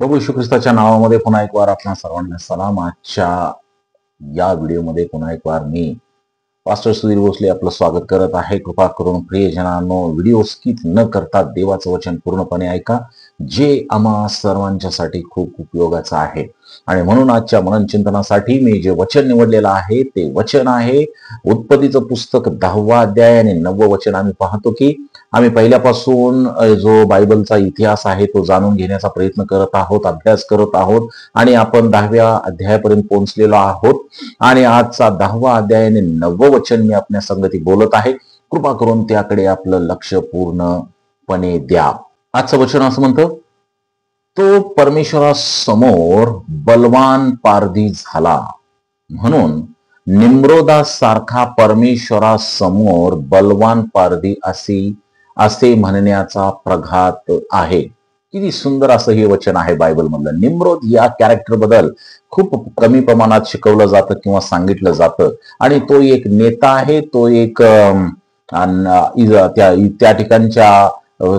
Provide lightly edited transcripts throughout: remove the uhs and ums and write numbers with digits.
प्रभू येशू ख्रिस्ताच्या नावामध्ये पुन्हा एक वार आपल्या सर्वांना सलाम. आजच्या या व्हिडिओमध्ये पुन्हा एक वार मी पास्टर सुधीर भोसले आपलं स्वागत करत आहे. कृपा करून प्रियजनांनो, व्हिडिओ स्किप न करता देवाचं वचन पूर्णपणे ऐका, जे आम्हा सर्वांच्यासाठी खूप उपयोगाचं आहे. आणि म्हणून आजच्या मननचिंतनासाठी मी जे वचन निवडलेलं आहे ते वचन आहे उत्पत्तीचं पुस्तक 10वा अध्याय आणि 9वं वचन. आम्ही पाहतो की आम्ही पहिल्यापासून जो बायबलचा इतिहास आहे तो जाणून घेण्याचा प्रयत्न करत आहोत, अभ्यास करत आहोत आणि आपण 10व्या अध्यायापर्यंत पोहोचलेलो आहोत. आणि आजचा 10वा अध्याय आणि 9वं वचन मी आपल्या संगती बोलत आहे. कृपा करून त्याकडे आपलं लक्ष पूर्णपणे द्या. आजचं वचन असं म्हणतं, तो परमेश्वरासमोर बलवान पारधी झाला म्हणून निम्रोदासारखा परमेश्वरासमोर बलवान पारधी असे म्हणण्याचा प्रघात आहे. किती सुंदर असं हे वचन आहे बायबल मधलं. निम्रोद या कॅरेक्टर बद्दल खूप कमी प्रमाणात शिकवलं जातं किंवा सांगितलं जातं. आणि तो एक नेता आहे, तो एक त्या ठिकाणच्या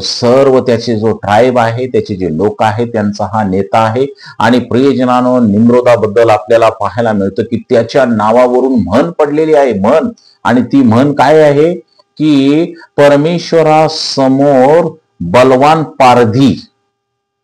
सर्व त्याचे जो ट्राईब आहे, त्याचे जे लोक आहेत, त्यांचा हा नेता आहे. आणि प्रियजनानो, निम्रोदाबद्दल आपल्याला पाहायला मिळतं की त्याच्या नावावरून म्हण पडलेली आहे. म्हण, आणि ती म्हण काय आहे की परमेश्वरासमोर बलवान पारधी,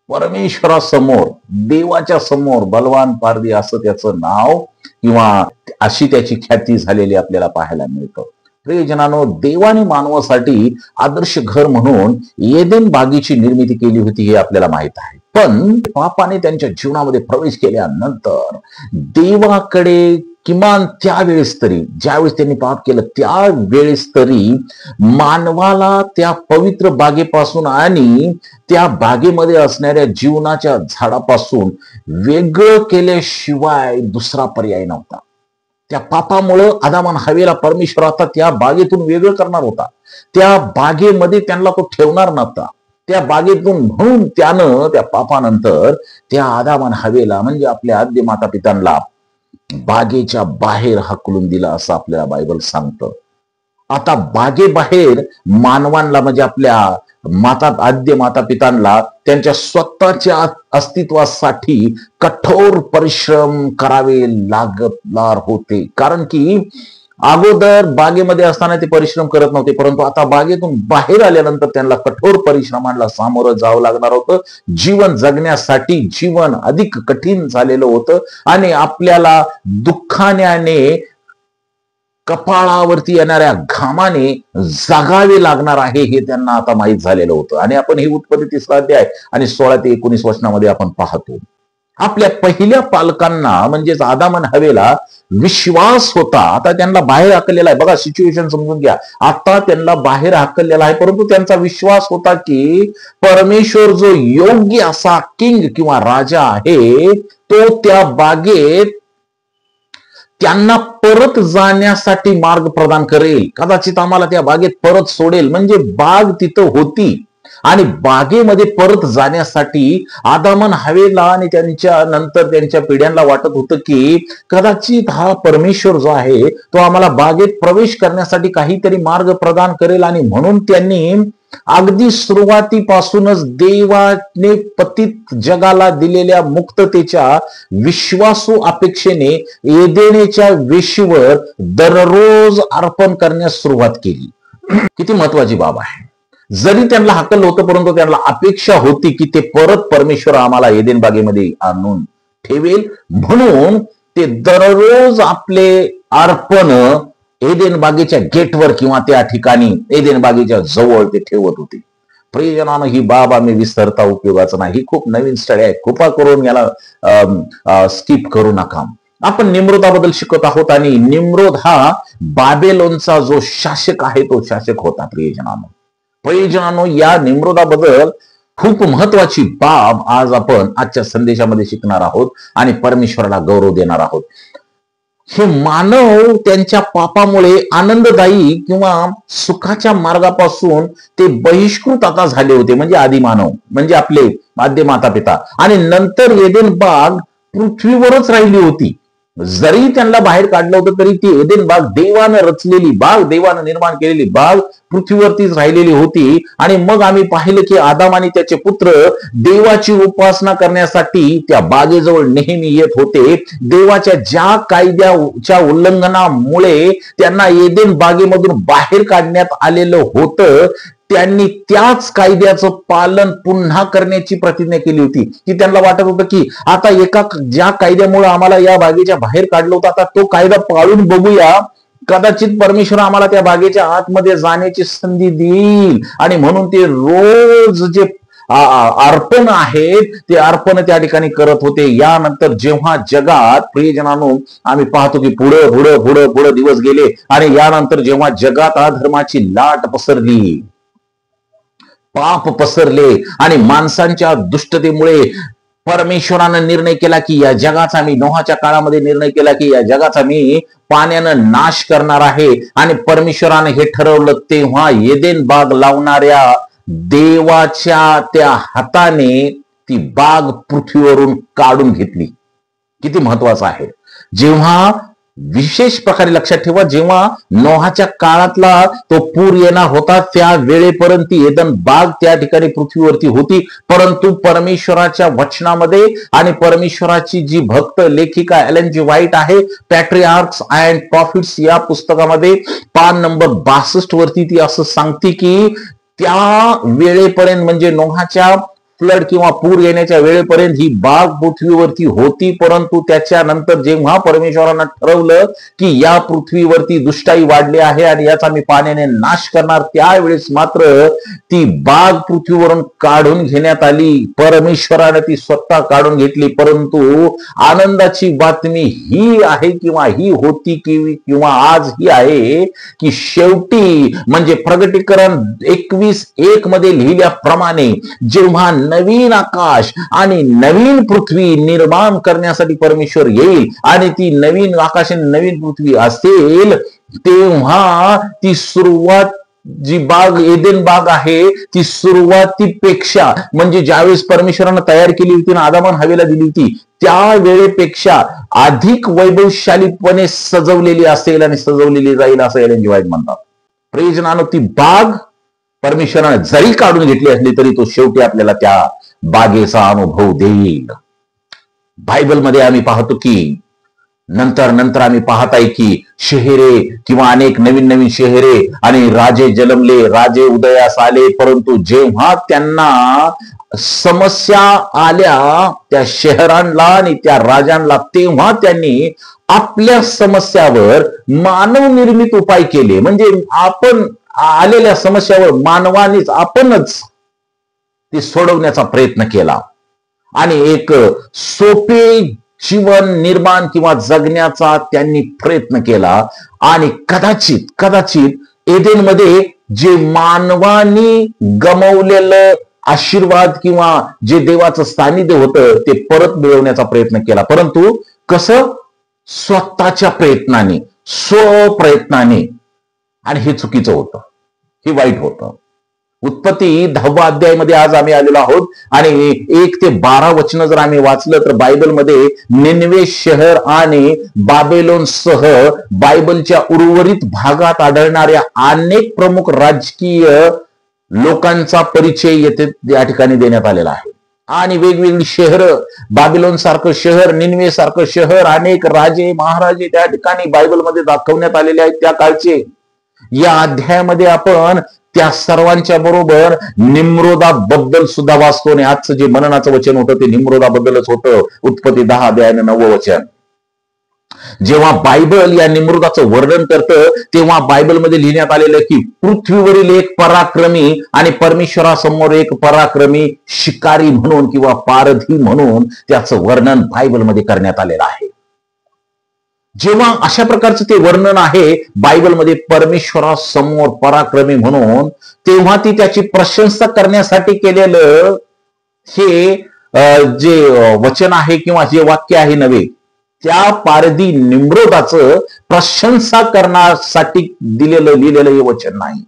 परमेश्वरासमोर, देवाच्या समोर बलवान पारधी असं त्याचं नाव किंवा अशी त्याची ख्याती झालेली आपल्याला पाहायला मिळतं. प्रियजनांनो, देवाने मानवासाठी आदर्श घर म्हणून एदेन बागेची निर्मिती केली होती हे आपल्याला माहित आहे. पण पापाने त्यांच्या जीवनामध्ये प्रवेश केल्यानंतर देवाकडे किमान त्यावेळेस तरी, ज्यावेळेस त्यांनी पाप केलं त्यावेळेस तरी मानवाला त्या पवित्र बागेपासून आणि त्या बागेमध्ये असणाऱ्या जीवनाच्या झाडापासून वेगळं केल्याशिवाय दुसरा पर्याय नव्हता. त्या पापामुळं आदाम आणि हव्वेला परमेश्वर आता त्या बागेतून वेगळं करणार होता. त्या बागेमध्ये त्यांना तो ठेवणार नव्हता. त्या बागेतून म्हणून त्यानं त्या पापानंतर त्या आदाम आणि हव्वेला म्हणजे आपल्या आद्य माता पित्यांना बागेच्या बाहेर हाकलून दिला असं आपल्याला बायबल सांगतं. आता बागेबाहेर मानवांना म्हणजे आपल्या आद्य माता पितांना त्यांच्या स्वतःच्या अस्तित्वासाठी कठोर परिश्रम करावे लागणार होते. कारण की अगोदर बागेमध्ये असताना ते परिश्रम करत नव्हते, परंतु आता बागेतून बाहेर आल्यानंतर त्यांना कठोर परिश्रमांना सामोरं जावं लागणार होतं. जीवन जगण्यासाठी जीवन अधिक कठीण झालेलं होतं आणि आपल्याला दुःखाने कपाळावरती येणाऱ्या घामाने जगावे लागणार आहे हे त्यांना आता माहीत झालेलं होतं. आणि आपण ही उत्पत्ती 3रा अध्याय आणि 16 ते 19 वचनामध्ये आपण पाहतो. आपल्या पहिल्या पालकांना म्हणजेच आदाम आणि हव्वेला विश्वास होता. आता त्यांना बाहेर हाकललेला आहे. बघा, सिच्युएशन समजून घ्या. आता त्यांना बाहेर हाकललेला आहे, परंतु त्यांचा विश्वास होता की परमेश्वर जो योग्य असा किंग किंवा राजा आहे तो त्या बागेत त्यांना परत जाण्यासाठी मार्ग प्रदान करेल. कदाचित आम्हाला त्या बागेत परत सोडेल. म्हणजे बाग तिथं होती आणि बागेमध्ये परत जाण्यासाठी आदाम आणि हव्वेला आणि त्यांच्या नंतर त्यांच्या पिढ्यांना वाटत होतं की कदाचित हा परमेश्वर जो आहे तो आम्हाला बागेत प्रवेश करण्यासाठी काहीतरी मार्ग प्रदान करेल. आणि म्हणून त्यांनी अगदी सुरुवातीपासूनच देवाने पतित जगाला दिलेल्या मुक्ततेच्या विश्वासू अपेक्षेने एदेनेच्या वेशीवर दररोज अर्पण करण्यास सुरुवात केली. किती महत्वाची बाब आहे. जरी त्यांना हाकल होतं, परंतु त्यांना अपेक्षा होती की ते परत परमेश्वर आम्हाला एदेन बागेमध्ये आणून ठेवेल. म्हणून ते दररोज आपले अर्पण एदेन बागेच्या गेटवर किंवा त्या ठिकाणी एदेन बागेच्या जवळ ते ठेवत होते. प्रियजनानं, ही बाब आम्ही विसरता उपयोगाचं नाही. ही खूप नवीन स्टडी आहे. कृपा करून याला स्किप करू नका. आपण निम्रोदाबद्दल शिकत आहोत आणि निम्रोद हा बाबेलोनचा जो शासक आहे तो शासक होता. प्रियजनानो, या निम्रोदाबद्दल खूप महत्वाची बाब आज आपण आजच्या संदेशामध्ये शिकणार आहोत आणि परमेश्वराला गौरव देणार आहोत. हे मानव त्यांच्या पापामुळे आनंददायी किंवा सुखाच्या मार्गापासून ते बहिष्कृत आता झाले होते. म्हणजे आधी मानव म्हणजे आपले आद्य माता पिता. आणि नंतर एदेन बाग पृथ्वीवरच राहिली होती. जरी त्यांना बाहेर काढलं होतं तरी ती एदेन बाग, देवानं रचलेली बाग, देवानं निर्माण केलेली बाग पृथ्वीवरतीच राहिलेली होती. आणि मग आम्ही पाहिलं की आदाम आणि त्याचे पुत्र देवाची उपासना करण्यासाठी त्या बागेजवळ नेहमी येत होते. देवाच्या ज्या कायद्याच्या उल्लंघनामुळे त्यांना एदेन बागेमधून बाहेर काढण्यात आलेलं होतं, त्यांनी त्याच कायद्याचं पालन पुन्हा करण्याची प्रतिज्ञा केली होती. की त्यांना वाटत होतं की आता ज्या कायद्यामुळे आम्हाला या बागेच्या बाहेर काढलं होतं, आता तो कायदा पाळून बघूया, कदाचित परमेश्वर आम्हाला त्या बागेच्या आतमध्ये जाण्याची संधी देईल. आणि म्हणून ते रोज जे अर्पण आहेत ते अर्पण त्या ठिकाणी करत होते. यानंतर जेव्हा जगात, प्रियजनांनो, आम्ही पाहतो की पुढे पुढे पुढे पुढे दिवस गेले आणि यानंतर जेव्हा जगात अधर्माची लाट पसरली, पाप पसरले आणि माणसांच्या दुष्टतेमुळे परमेश्वरानं निर्णय केला की या जगाचा मी, नोहाच्या काळामध्ये निर्णय केला की या जगाचा मी पाण्यानं नाश करणार आहे. आणि परमेश्वरानं हे ठरवलं तेव्हा एदेन बाग लावणाऱ्या देवाच्या त्या हाताने ती बाग पृथ्वीवरून काढून घेतली. किती महत्वाचं आहे. जेव्हा विशेष प्रकारे लक्षात ठेवा, जेव्हा नोहाच्या काळातला तो पूर येणार होता त्या वेळेपर्यंत एदन बाग त्या ठिकाणी पृथ्वीवरती होती. परंतु परमेश्वराच्या वचनामध्ये आणि परमेश्वराची जी भक्त लेखिका एलन जी व्हाईट आहे, पॅट्रिआर्क्स अँड प्रॉफिट्स या पुस्तकामध्ये पान नंबर 62 वरती ती असं सांगते की त्या वेळेपर्यंत, म्हणजे नोहाच्या फ्लड किंवा पूर येण्याच्या वेळेपर्यंत ही बाग पृथ्वीवरती होती. परंतु त्याच्यानंतर जेव्हा परमेश्वरानं ठरवलं की या पृथ्वीवरती दुष्टाई वाढली आहे आणि याचा मी पाण्याने नाश करणार, त्यावेळेस मात्र ती बाग पृथ्वीवरून काढून घेण्यात आली. परमेश्वराने ती स्वतः काढून घेतली. परंतु आनंदाची बातमी ही आहे, किंवा ही होती किंवा आज ही आहे की शेवटी, म्हणजे प्रगटीकरण 21:1 मध्ये लिहिल्याप्रमाणे, जेव्हा नवीन आकाश आणि नवीन पृथ्वी निर्माण करण्यासाठी परमेश्वर येईल आणि ती नवीन आकाश आणि नवीन पृथ्वी असेल, तेव्हा ती सुरुवात जी बाग, एदेन बाग आहे, ती सुरुवातीपेक्षा, म्हणजे ज्यावेळेस परमेश्वरानं तयार केली होती ना, आदाम आणि हवेला दिली होती, त्या वेळेपेक्षा अधिक वैभवशालीपणे सजवलेली असेल आणि सजवलेली जाईल असं एलन जी व्हाईट म्हणतात. प्रियजनांनो, ती बाग परमेश्वराने जरी काढून घेतली असली तरी तो शेवटी आपल्याला त्या बागेचा अनुभव देईल. बायबलमध्ये आम्ही पाहतो की नंतर आम्ही पाहत आहे की शहरे किंवा अनेक नवीन नवीन शहरे आणि राजे जन्मले, राजे उदयास आले. परंतु जेव्हा त्यांना समस्या आल्या त्या शहरांना आणि त्या राजांना, तेव्हा त्यांनी आपल्या समस्यावर मानवनिर्मित उपाय केले. म्हणजे आपण आलेल्या समस्यावर मानवानेच, आपणच ती सोडवण्याचा प्रयत्न केला आणि एक सोपे जीवन निर्माण किंवा जगण्याचा त्यांनी प्रयत्न केला. आणि कदाचित एदेनमध्ये जे मानवानी गमावलेलं आशीर्वाद किंवा जे देवाचं सानिध्य होतं ते परत मिळवण्याचा प्रयत्न केला. परंतु कसं? स्वतःच्या प्रयत्नाने, स्वप्रयत्नाने. आणि हे चुकीचं होतं, हे वाईट होतं. उत्पत्ती 10व्या अध्यायामध्ये आज आम्ही आलेलो आहोत आणि 1 ते 12 वचन जर आम्ही वाचलं तर बायबलमध्ये निनवे शहर आणि बाबेलोनसह बायबलच्या उर्वरित भागात आढळणाऱ्या अनेक प्रमुख राजकीय लोकांचा परिचय येथे या ठिकाणी देण्यात आलेला आहे. आणि वेगवेगळी शहर, बाबिलोन सारखं शहर, निनवे सारखं शहर, अनेक राजे महाराजे त्या ठिकाणी बायबलमध्ये दाखवण्यात आलेले आहेत त्या काळचे. या अध्यायामध्ये आपण त्या सर्वांच्या बरोबर निम्रोदाबद्दल सुद्धा वाचतो आणि आजचं जे मननाचं वचन होतं ते निम्रोदाबद्दलच होतं. उत्पत्ती 10 अध्यायानं 9वं वचन. जेव्हा बायबल या निम्रोदाचं वर्णन करतं तेव्हा बायबलमध्ये लिहिण्यात आलेलं की पृथ्वीवरील एक पराक्रमी आणि परमेश्वरासमोर एक पराक्रमी शिकारी म्हणून किंवा पारधी म्हणून त्याचं वर्णन बायबलमध्ये करण्यात आलेलं आहे. जेव्हा अशा प्रकारचं ते वर्णन आहे बायबलमध्ये परमेश्वरासमोर पराक्रमी म्हणून, तेव्हा ती त्याची प्रशंसा करण्यासाठी केलेलं हे जे वचन आहे किंवा जे वाक्य आहे नव्हे, त्या पारधी निम्रोदाचं प्रशंसा करण्यासाठी लिहिलेलं हे वचन नाही.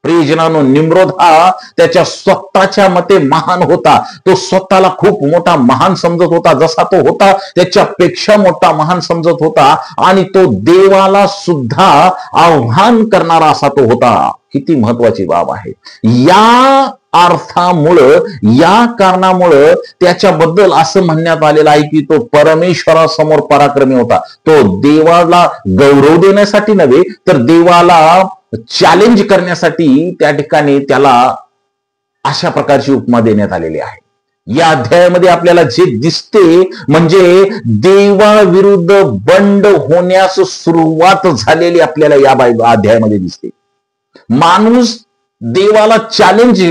प्रियजनांनो, निम्रोद हा त्याच्या स्वतःच्या मते महान होता. तो स्वतःला खूप मोठा महान समजत होता. जसा तो होता त्याच्यापेक्षा मोठा महान समजत होता आणि तो देवाला सुद्धा आव्हान करणारा असा तो होता. किती महत्वाची बाब आहे. या अर्थामुळं, या कारणामुळं त्याच्याबद्दल असं म्हणण्यात आलेलं आहे की तो परमेश्वरासमोर पराक्रमी होता. तो देवाला गौरव देण्यासाठी नव्हे तर देवाला चॅलेंज करण्यासाठी त्या ठिकाणी त्याला अशा प्रकारची उपमा देण्यात आलेली आहे. या अध्यायामध्ये आपल्याला जे दिसते म्हणजे देवाविरुद्ध बंड होण्यास सुरुवात झालेली आपल्याला या अध्यायामध्ये दिसते. माणूस देवाला चॅलेंज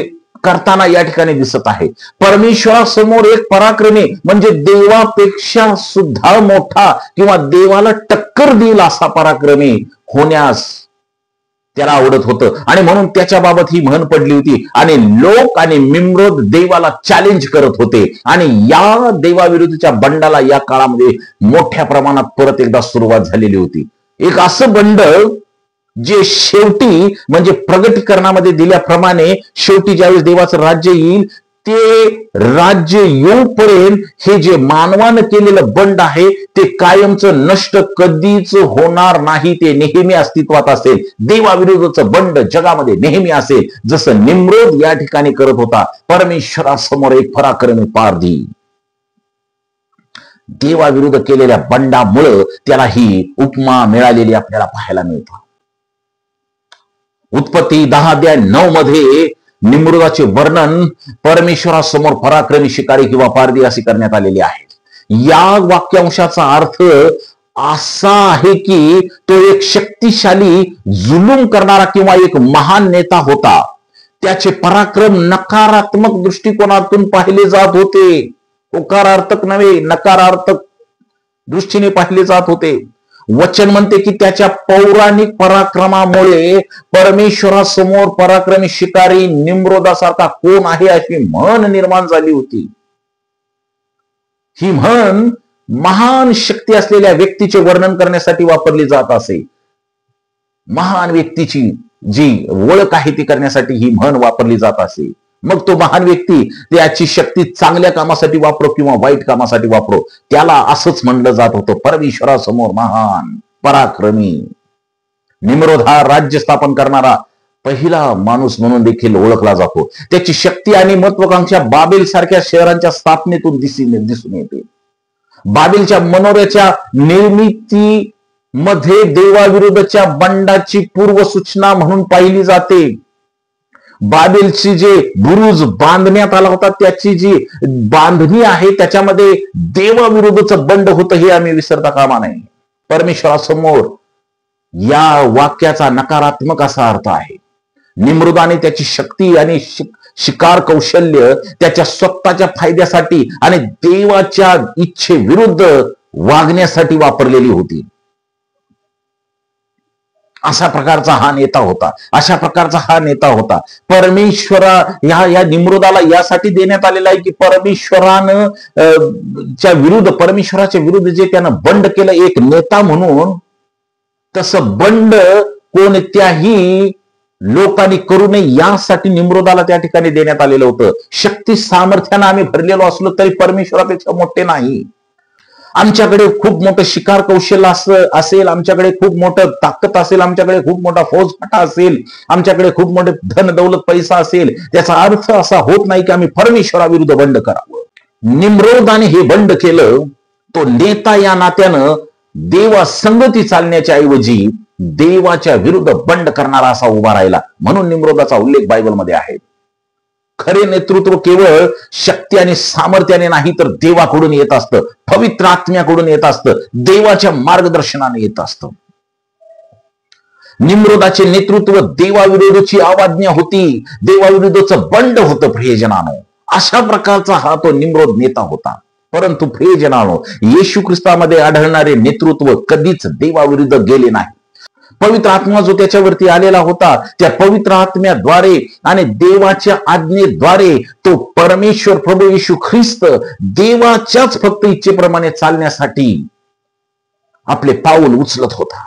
करताना या ठिकाणी दिसत आहे. परमेश्वरासमोर एक पराक्रमी म्हणजे देवापेक्षा सुद्धा मोठा किंवा देवाला टक्कर देईल असा पराक्रमी होण्यास त्याला आवडत होतं आणि म्हणून त्याच्या बाबत ही म्हण पडली होती. आणि लोक आणि निम्रोद देवाला चॅलेंज करत होते आणि या देवाविरुद्धच्या बंडाला या काळामध्ये मोठ्या प्रमाणात परत एकदा सुरुवात झालेली होती. एक असं बंड जे शेवटी म्हणजे प्रगटीकरणामध्ये दिल्याप्रमाणे शेवटी ज्यावेळेस देवाचं राज्य येईल ते राज्य येऊपर्यंत हे जे मानवानं केलेलं बंड आहे ते कायमचं नष्ट कधीच होणार नाही. ते नेहमी अस्तित्वात असेल. देवाविरुद्धचं बंड जगामध्ये नेहमी असेल. जसं निम्रोद या ठिकाणी करत होता. परमेश्वरासमोर एक पराक्रमी पारधी. देवाविरुद्ध केलेल्या बंडामुळं त्याला ही उपमा मिळालेली आपल्याला पाहायला मिळतं. उत्पत्ती 10:9 मध्ये निम्रोदाचे वर्णन परमेश्वरासमोर पराक्रमी शिकारी किंवा पारधी असे करण्यात आलेले आहे. या वाक्यांशाचा अर्थ असा आहे की तो एक शक्तिशाली जुलूम करणारा किंवा एक महान नेता होता. त्याचे पराक्रम नकारात्मक दृष्टिकोनातून पाहिले जात होते. होकारार्थक नव्हे, नकारार्थक दृष्टीने पाहिले जात होते. वचन म्हणते की त्याच्या पौराणिक पराक्रमामुळे परमेश्वरासमोर पराक्रमी शिकारी निम्रोदासारखा कोण आहे अशी म्हण निर्माण झाली होती. ही म्हण महान शक्ती असलेल्या व्यक्तीचे वर्णन करण्यासाठी वापरली जात असे. महान व्यक्तीची जी ओळख आहे ती करण्यासाठी ही म्हण वापरली जात असे. मग तो महान व्यक्ती त्याची शक्ती चांगल्या कामासाठी वापरो किंवा वाईट कामासाठी वापरो, त्याला असंच म्हणलं जात होतं, परमेश्वरासमोर महान पराक्रमी. निम्रोद हा राज्य स्थापन करणारा पहिला माणूस म्हणून देखील ओळखला जातो. त्याची शक्ती आणि महत्वाकांक्षा बाबेल सारख्या शहरांच्या स्थापनेतून दिसून येते. बाबेलच्या मनोऱ्याच्या निर्मितीमध्ये देवाविरुद्धच्या बंडाची पूर्वसूचना म्हणून पाहिली जाते. बाबेलची जे बुरुज बांधण्यात आला होता त्याची जी बांधणी आहे त्याच्यामध्ये देवाविरुद्धचं बंड होतं हे आम्ही विसरता कामा नये. परमेश्वरासमोर या वाक्याचा नकारात्मक असा अर्थ आहे. निम्रोदाने त्याची शक्ती आणि शिकार कौशल्य त्याच्या स्वतःच्या फायद्यासाठी आणि देवाच्या इच्छेविरुद्ध वागण्यासाठी वापरलेली होती. अशा प्रकारचा हा नेता होता. अशा प्रकारचा हा नेता होता. या निम्रोदाला यासाठी देण्यात आलेला आहे की परमेश्वरानं परमेश्वराच्या विरुद्ध जे त्यानं बंड केलं एक नेता म्हणून, तसं बंड कोणत्याही लोकांनी करू नये यासाठी निम्रोदाला त्या ठिकाणी देण्यात आलेलं होतं. शक्ती सामर्थ्यानं आम्ही भरलेलो असलो तरी परमेश्वरापेक्षा मोठे नाही. आमच्याकडे खूप मोठं शिकार कौशल्य असेल, आमच्याकडे खूप मोठं ताकद असेल, आमच्याकडे खूप मोठा फौजफाटा असेल, आमच्याकडे खूप मोठे धन दौलत पैसा असेल, त्याचा अर्थ असा होत नाही की आम्ही परमेश्वराविरुद्ध बंड करावं. निम्रोदाने हे बंड केलं. तो नेता या नात्यानं देवा संगती चालण्याच्या ऐवजी देवाच्या विरुद्ध बंड करणारा असा उभा राहिला. म्हणून निम्रोदाचा उल्लेख बायबलमध्ये आहे. खरे नेतृत्व केवळ शक्ती आणि सामर्थ्याने नाही तर देवाकडून येत असतं, पवित्र आत्म्याकडून येत असतं, देवाच्या मार्गदर्शनाने येत असतं. निम्रोदाचे नेतृत्व देवाविरुद्धची अवज्ञा होती, देवाविरुद्धचं बंड होतं. प्रियजनानो, अशा प्रकारचा हा तो निम्रोद नेता होता. परंतु प्रियजनानो, येशू ख्रिस्तामध्ये आढळणारे नेतृत्व कधीच देवाविरुद्ध गेले नाही. पवित्र आत्मा जो त्याच्यावरती आलेला होता त्या पवित्र आत्म्याद्वारे आणि देवाच्या आज्ञेद्वारे तो परमेश्वर प्रभू येशू ख्रिस्त देवाच्याच फक्त इच्छेप्रमाणे चालण्यासाठी आपले पाऊल उचलत होता.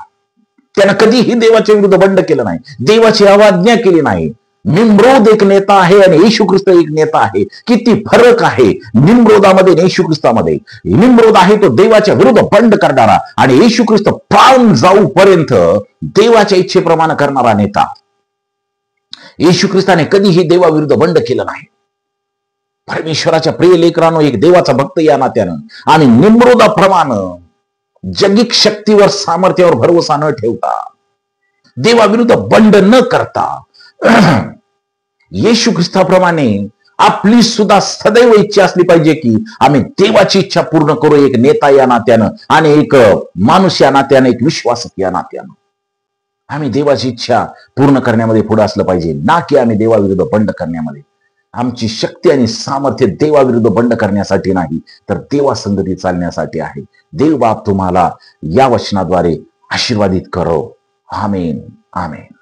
त्यानं कधीही देवाच्या विरुद्ध बंड केलं नाही, देवाची अवज्ञा केली नाही. निम्रोद एक नेता आहे आणि येशू ख्रिस्त एक नेता आहे. किती फरक आहे निम्रोदामध्ये आणि येशू ख्रिस्तामध्ये. निम्रोद आहे तो देवाच्या विरुद्ध बंड करणारा आणि येशू ख्रिस्त प्राण जाऊपर्यंत देवाच्या इच्छेप्रमाणे करणारा नेता. येशू ख्रिस्ताने कधीही देवाविरुद्ध बंड केलं नाही. परमेश्वराच्या प्रिय लेकरांनो, एक देवाचा भक्त या नात्यानं आणि निम्रोदाप्रमाणे जगिक शक्तीवर सामर्थ्यावर भरवसा न ठेवता, देवाविरुद्ध बंड न करता, येशू ख्रिस्ताप्रमाणे आपली सुद्धा सदैव इच्छा असली पाहिजे की आम्ही देवाची इच्छा पूर्ण करू, एक नेता या नात्यानं आणि एक माणूस या नात्यानं, एक विश्वासक या नात्यानं आम्ही देवाची इच्छा पूर्ण करण्यामध्ये पुढे असलं पाहिजे, ना की आम्ही देवाविरुद्ध बंड करण्यामध्ये. आमची शक्ती आणि सामर्थ्य देवाविरुद्ध बंड करण्यासाठी नाही, तर देवासंगती चालण्यासाठी आहे. देव बाप तुम्हाला या वचनाद्वारे आशीर्वादित करो. आमेन, आमेन.